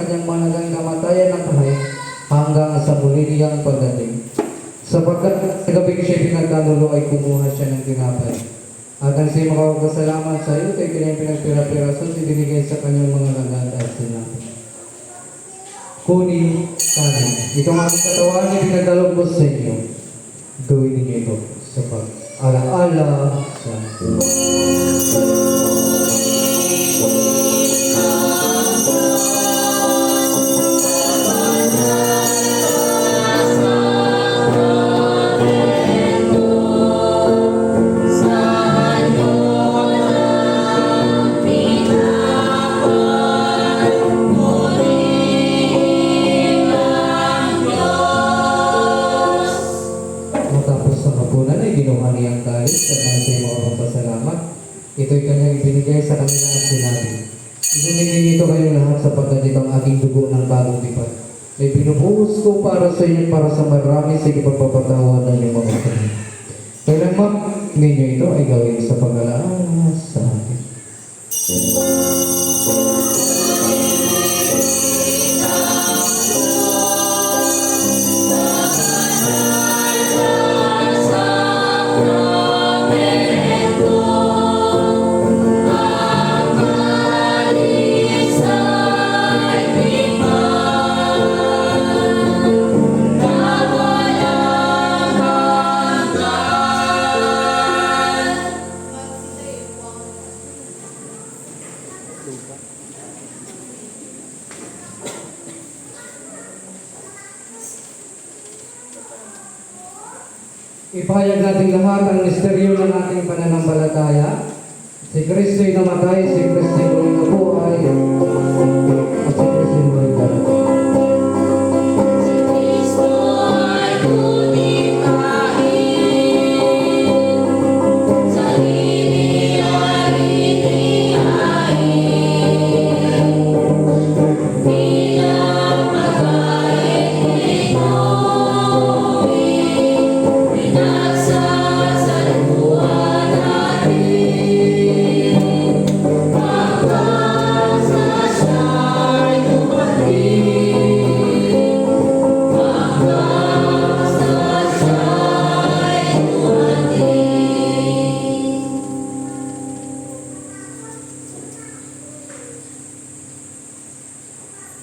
kanyang managang kamatayan ng kahit hanggang sa muli niyang pagdating. Sapagkat sa gabing siya pinagkanulo ay kumuha siya ng tinapay. At ang siya makapagpasalamat sa iyo, kay kanyang pinagpira-pirason, ibinigay sa kanyang mga lagat at sinabi, kunin kanin. Itong aking katawan ay pinagdalog ko sa inyo. Gawin ninyo ito sa pag-alaala sa ginawa niyang kalis at nang siya'y makapagpasalamat. Ito'y kanyang ibinigay sa kanila at sinabi, inumin nito kayong lahat sapagkat itong aking dugo ng bagong tipan. May binubuhos ko para sa inyo para sa marami sa ikapagpapatawad ng iyong mga kasalanan. Kailanman ninyo ito ay gawin sa pag-alaala sa akin. Ipahayag natin lahat ang misteryo ng ating pananampalataya. Si Kristo'y namatay, si Kristo'y muling nabuhay, at si Kristo'y muling darating.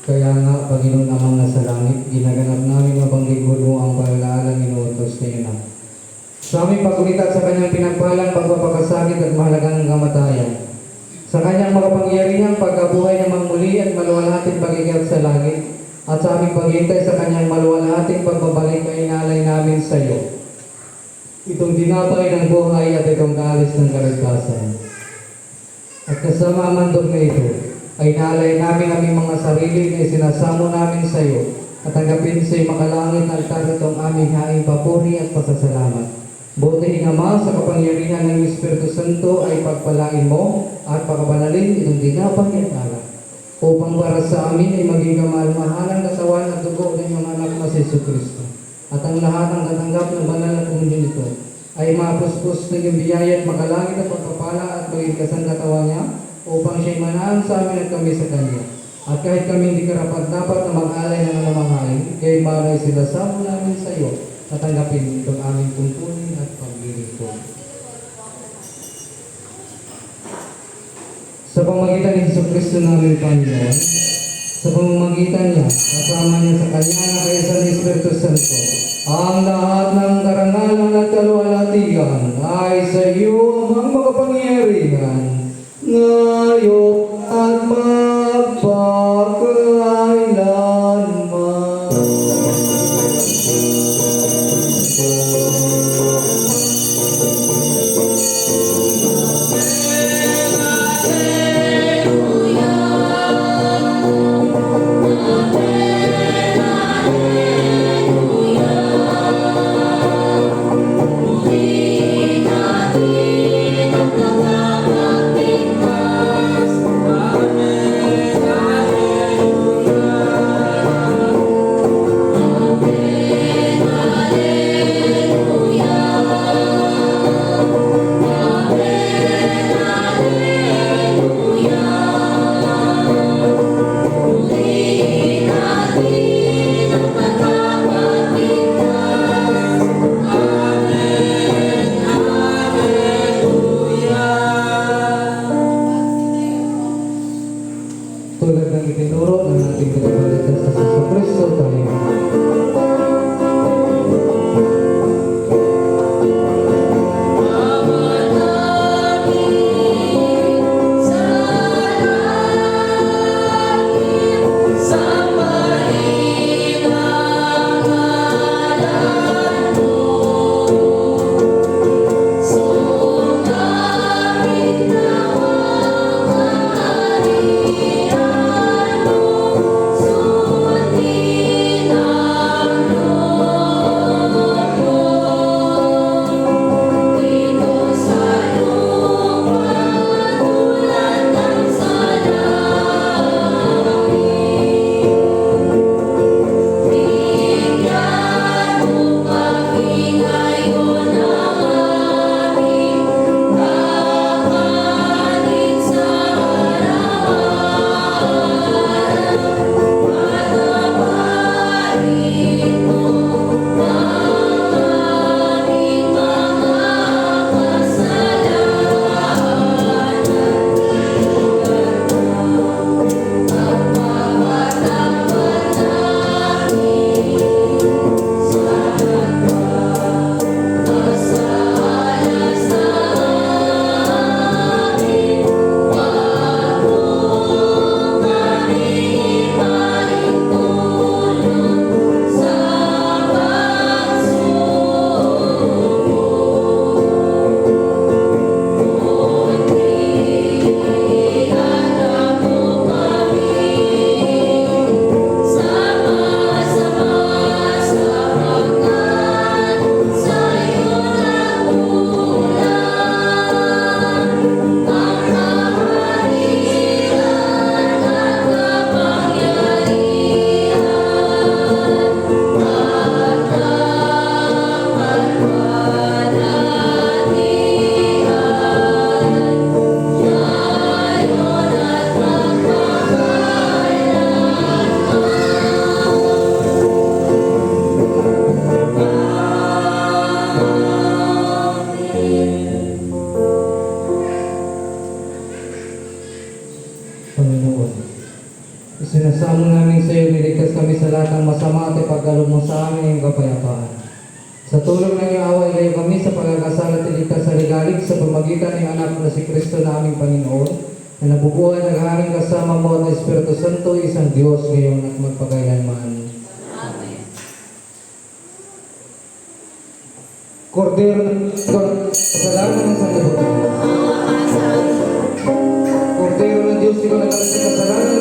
Kaya nga, Panginoon amang nasa langit, ginaganap namin mabanglingkod mo ang pag-alaalang inuutos ni Ina. Sa aming pagkulitat sa kanyang pinagpalang pagpapakasakit at mahalagang kamatayan, sa kanyang makapangyarihang pagkabuhay na muli at maluwalhating pagiging sa langit, at sa aming paghintay sa kanyang maluwalhating pagbabalik ay inaalay namin sa iyo. Itong dinapay ng buhay at itong kaalis ng kaligtasan. At kasama ang mandog na ito, ay naalay namin aming mga sarili na isinasamo namin sa iyo at tanggapin sa iyo makalangit na altar itong aming haing papuri at pasasalamat. Buti Ama, sa kapangyarihan ng Espiritu Santo ay pagpalain mo at pakabanalin itong dinapay at alak upang para sa amin ay maging kamalmahalang katawan at dugo ng iyong anak na si Jesucristo. At ang lahat ng katanggap ng banal na komunyon ito ay mapuspos ng iyong biyaya at makalangit at pagpapala at maging kasang katawan niya upang siya'y manaan sa amin at kami sa Kanya. At kahit kami hindi karapat-dapat na mag-alay ng namamahain, kaya maray sila sa namin sa iyo at tanggapin itong aming tungkulin at paglilingkod. Sa pamagitan ni Jesucristo namin Panginoon, sa pamamagitan niya, kasama niya sa Kanya na kaysa ni Espiritu Santo, ang lahat ng karangalan at kaluwalhatian ay sa iyo amang makapangyarihan, ngayon at magpakailanman. Amen. itinuro ng ating pinagalitan sa Jesucristo tayo. Panginoon, isinasamo namin sa iyo, niligtas kami sa lahat ng masama at ipagkaloob mo sa amin ang kapayapaan. Sa tulong ng iyong awa, ilayo kami sa pagkakasala at iligtas sa ligalig sa pamagitan ng anak na si Kristo na aming Panginoon, na nabubuhay naghaharing kasama mo at Espiritu Santo, isang Diyos ngayon at magpakailanman. Amen. Kordero ng kasalanan ng sanlibutan. Kordero ng Diyos, ikaw nagkaroon sa kasalanan